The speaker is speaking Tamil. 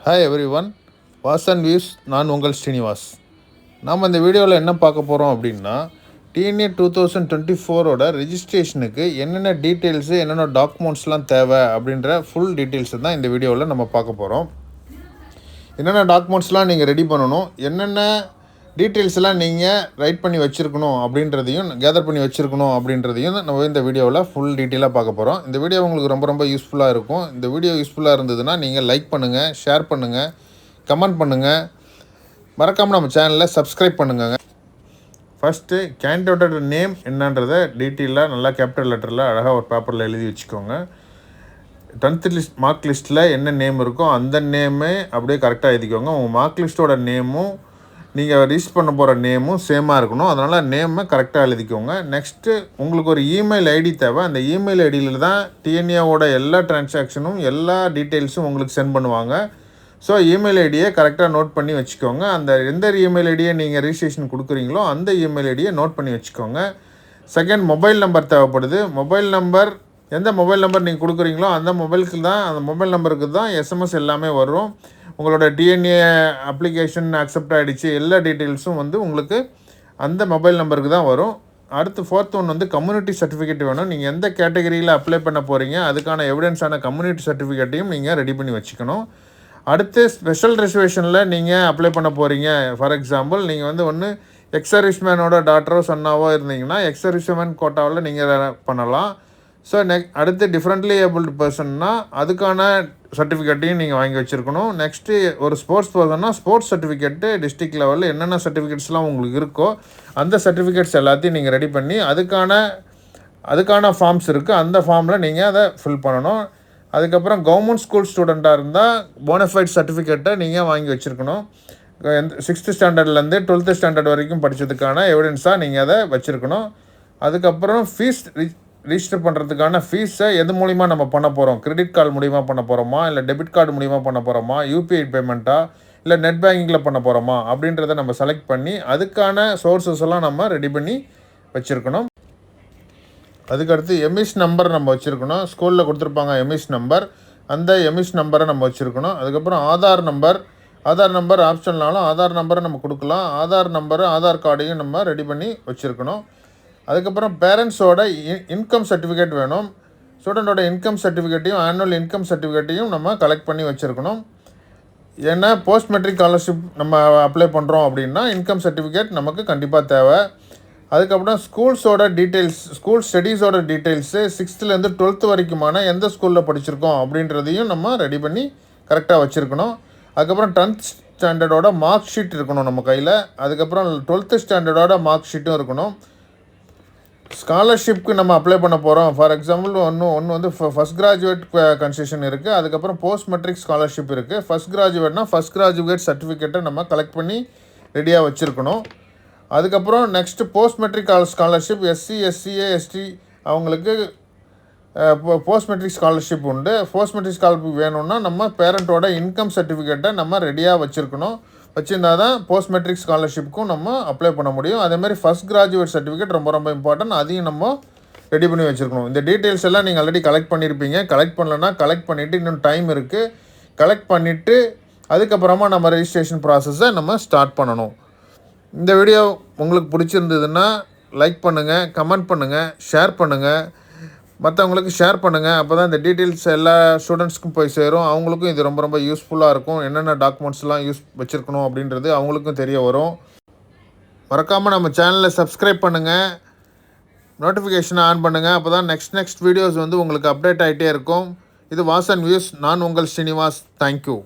Hi every one, Vasan views. நான் உங்கள் ஸ்ரீனிவாஸ். நாம் இந்த வீடியோவில் என்ன பார்க்க போகிறோம் அப்படின்னா, டிஎன்ஏ 2024ஓட ரெஜிஸ்ட்ரேஷனுக்கு என்னென்ன டீட்டெயில்ஸு, என்னென்ன டாக்குமெண்ட்ஸ்லாம் தேவை அப்படின்ற ஃபுல் டீட்டெயில்ஸை தான் இந்த வீடியோவில் நம்ம பார்க்க போகிறோம். என்னென்ன டாக்குமெண்ட்ஸ்லாம் நீங்கள் ரெடி பண்ணணும், என்னென்ன டீட்டெயில்ஸ்லாம் நீங்கள் ரைட் பண்ணி வச்சுருக்கணும் அப்படின்றதையும், கேதர் பண்ணி வச்சுருக்கணும் அப்படின்றதையும் நம்ம இந்த வீடியோவில் ஃபுல் டீட்டெயிலாக பார்க்க போகிறோம். இந்த வீடியோ உங்களுக்கு ரொம்ப யூஸ்ஃபுல்லாக இருக்கும். இந்த வீடியோ யூஸ்ஃபுல்லாக இருந்ததுன்னா நீங்கள் லைக் பண்ணுங்கள், ஷேர் பண்ணுங்கள், கமெண்ட் பண்ணுங்கள், மறக்காமல் நம்ம சேனலில் சப்ஸ்கிரைப் பண்ணுங்க. ஃபஸ்ட்டு கேண்டிடேட்டோட நேம் என்னன்றதை டீட்டெயிலாக நல்லா கேபிட்டல் லெட்டரில் அழகாக ஒரு பேப்பரில் எழுதி வச்சுக்கோங்க. 10th மார்க் லிஸ்ட்டில் என்ன நேம் இருக்கோ அந்த நேமே அப்படியே கரெக்டாக எழுதிக்கோங்க. உங்கள் மார்க் லிஸ்ட்டோட நேமும் நீங்கள் ரிஜிஸ்டர் பண்ண போகிற நேமும் சேமாக இருக்கணும். அதனால் நேமை கரெக்டாக எழுதிக்கோங்க. நெக்ஸ்ட்டு உங்களுக்கு ஒரு இமெயில் ஐடி தேவை. அந்த இமெயில் ஐடியில் தான் டிஎன்ஏவோட எல்லா டிரான்சாக்ஷனும் எல்லா டீட்டெயில்ஸும் உங்களுக்கு சென்ட் பண்ணுவாங்க. ஸோ இமெயில் ஐடியை கரெக்டாக நோட் பண்ணி வச்சுக்கோங்க. அந்த எந்த இமெயில் ஐடியை நீங்கள் ரிஜிஸ்ட்ரேஷன் கொடுக்குறீங்களோ அந்த இமெயில் ஐடியை நோட் பண்ணி வச்சுக்கோங்க. செகண்ட், மொபைல் நம்பர் தேவைப்படுது. மொபைல் நம்பர் எந்த மொபைல் நம்பர் நீங்கள் கொடுக்குறீங்களோ அந்த மொபைல் நம்பருக்கு தான் எஸ்எம்எஸ் எல்லாமே வரும். உங்களோட டிஎன்ஏ அப்ளிகேஷன் அக்செப்ட் ஆகிடுச்சு, எல்லா டீட்டெயில்ஸும் உங்களுக்கு அந்த மொபைல் நம்பருக்கு தான் வரும். அடுத்து 4th ஒன் கம்யூனிட்டி சர்டிஃபிகேட் வேணும். நீங்கள் எந்த கேட்டகரியில் அப்ளை பண்ண போகிறீங்க அதுக்கான எவிடன்ஸான கம்யூனிட்டி சர்டிஃபிகேட்டையும் நீங்கள் ரெடி பண்ணி வச்சுக்கணும். அடுத்து ஸ்பெஷல் ரிசர்வேஷனில் நீங்கள் அப்ளை பண்ண போகிறீங்க. ஃபார் எக்ஸாம்பிள், நீங்கள் ஒன்று எக்ஸர்விஸ்மேனோட டாட்டரோ சன்னாவோ இருந்தீங்கன்னா எக்ஸர்விஸ்மேன் கோட்டாவில் நீங்கள் பண்ணலாம். ஸோ அடுத்து டிஃப்ரெண்ட்லி ஏபிள்டு பர்சன்னா அதுக்கான சர்டிஃபிகேட்டையும் நீங்கள் வாங்கி வச்சுருக்கணும். நெக்ஸ்ட்டு ஒரு ஸ்போர்ட்ஸ் பர்சன்னா ஸ்போர்ட்ஸ் சர்டிஃபிகேட்டு டிஸ்ட்ரிக்ட் லெவலில் என்னென்ன சர்டிஃபிகேட்ஸ்லாம் உங்களுக்கு இருக்கோ அந்த சர்டிஃபிகேட்ஸ் எல்லாத்தையும் நீங்கள் ரெடி பண்ணி அதுக்கான ஃபார்ம்ஸ் இருக்குது. அந்த ஃபார்மில் நீங்கள் அதை ஃபில் பண்ணணும். அதுக்கப்புறம் கவர்மெண்ட் ஸ்கூல் ஸ்டூடெண்ட்டாக இருந்தால் போனஃபைட் சர்டிஃபிகேட்டை நீங்கள் வாங்கி வச்சுருக்கணும். 6th ஸ்டாண்டர்ட்லேருந்து 12th ஸ்டாண்டர்ட் வரைக்கும் படித்ததுக்கான எவிடன்ஸாக நீங்கள் அதை வச்சுருக்கணும். அதுக்கப்புறம் ஃபீஸ் ரிஜிஸ்டர் பண்ணுறதுக்கான ஃபீஸை எது மூலிமா நம்ம பண்ண போகிறோம், கிரெடிட் கார்டு மூலிமா பண்ண போகிறோமா, இல்லை டெபிட் கார்டு மூலிமா பண்ண போகிறோமா, யூபிஐ பேமெண்ட்டா, இல்லை நெட் பேங்கிங்கில் பண்ண போகிறோமா அப்படின்றத நம்ம செலக்ட் பண்ணி அதுக்கான சோர்ஸஸ் எல்லாம் நம்ம ரெடி பண்ணி வச்சுருக்கணும். அதுக்கடுத்து எம்இஸ் நம்பர் நம்ம வச்சுருக்கணும். ஸ்கூலில் கொடுத்துருப்பாங்க எம்இஸ் நம்பர், அந்த எம்இஸ் நம்பரை நம்ம வச்சுருக்கணும். அதுக்கப்புறம் ஆதார் நம்பர் ஆப்ஷன்லாலும் ஆதார் நம்பரை நம்ம கொடுக்கலாம். ஆதார் கார்டையும் நம்ம ரெடி பண்ணி வச்சுருக்கணும். அதுக்கப்புறம் பேரண்ட்ஸோட இன்கம் சர்டிஃபிகேட் வேணும். ஸ்டூடெண்ட்டோட இன்கம் சர்டிஃபிகேட்டையும் ஆனுவல் இன்கம் சர்டிஃபிகேட்டையும் நம்ம கலெக்ட் பண்ணி வச்சுருக்கணும். ஏன்னா போஸ்ட் மெட்ரிக் ஸ்காலர்ஷிப் நம்ம அப்ளை பண்ணுறோம் அப்படின்னா இன்கம் சர்டிஃபிகேட் நமக்கு கண்டிப்பாக தேவை. அதுக்கப்புறம் ஸ்கூல் ஸ்டடீஸோட டீட்டெயில்ஸு 6th 12th வரைக்குமான எந்த ஸ்கூலில் படிச்சிருக்கோம் அப்படின்றதையும் நம்ம ரெடி பண்ணி கரெக்டாக வச்சுருக்கணும். அதுக்கப்புறம் 10th ஸ்டாண்டர்டோட மார்க் ஷீட் இருக்கணும் நம்ம கையில். அதுக்கப்புறம் 12th ஸ்டாண்டர்டோட மார்க் ஷீட்டும் இருக்கணும். ஸ்காலர்ஷிப்க்கு நம்ம அப்ளை பண்ண போகிறோம். ஃபார் எக்ஸாம்பிள் ஒன்று ஃபஸ்ட் கிராஜுவேட் கன்செஷன் இருக்குது. அதுக்கப்புறம் போஸ்ட் மெட்ரிக் ஸ்காலர்ஷிப் இருக்குது. ஃபஸ்ட் கிராஜுவேட் சர்டிஃபிகேட்டை நம்ம கலெக்ட் பண்ணி ரெடியாக வச்சுருக்கணும். அதுக்கப்புறம் next post matric scholarship SC/SCA ST அவங்களுக்கு போஸ்ட் மெட்ரிக் ஸ்காலர்ஷிப் உண்டு. போஸ்ட் மெட்ரிக் ஸ்காலர்ஷிப் வேணும்னா நம்ம பேரண்ட்டோட இன்கம் சர்டிஃபிகேட்டை நம்ம ரெடியாக வச்சுருந்தா தான் போஸ்ட் மெட்ரிக் ஸ்காலர்ஷிப்புக்கும் நம்ம அப்ளை பண்ண முடியும். அதேமாதிரி ஃபஸ்ட் கிராஜுவேட் சர்டிஃபிகேட் ரொம்ப இம்பார்ட்டன்ட், அதையும் நம்ம ரெடி பண்ணி வச்சுருக்கணும். இந்த டீட்டெயில்ஸ் எல்லாம் நீங்கள் ஆல்ரெடி கலெக்ட் பண்ணியிருப்பீங்க. கலெக்ட் பண்ணலன்னா கலெக்ட் பண்ணிவிட்டு இன்னும் டைம் இருக்குது. கலெக்ட் பண்ணிவிட்டு அதுக்கப்புறமா நம்ம ரெஜிஸ்ட்ரேஷன் ப்ராசஸை நம்ம ஸ்டார்ட் பண்ணணும். இந்த வீடியோ உங்களுக்கு பிடிச்சிருந்ததுன்னா லைக் பண்ணுங்கள், கமெண்ட் பண்ணுங்கள், ஷேர் பண்ணுங்கள், மற்றவங்களுக்கு ஷேர் பண்ணுங்கள். அப்போ தான் இந்த டீட்டெயில்ஸ் எல்லா ஸ்டூடெண்ட்ஸ்க்கும் போய் சேரும். அவங்களுக்கும் இது ரொம்ப யூஸ்ஃபுல்லாக இருக்கும். என்னென்ன டாக்குமெண்ட்ஸ்லாம் வச்சுருக்கணும் அப்படின்றது அவங்களுக்கும் தெரிய வரும். மறக்காமல் நம்ம சேனலை சப்ஸ்கிரைப் பண்ணுங்கள், நோட்டிஃபிகேஷனை ஆன் பண்ணுங்கள். அப்போ தான் நெக்ஸ்ட் வீடியோஸ் உங்களுக்கு அப்டேட் ஆகிட்டே இருக்கும். இது வாசன் வியூஸ். நான் உங்கள் ஸ்ரீனிவாஸ். தேங்க்யூ.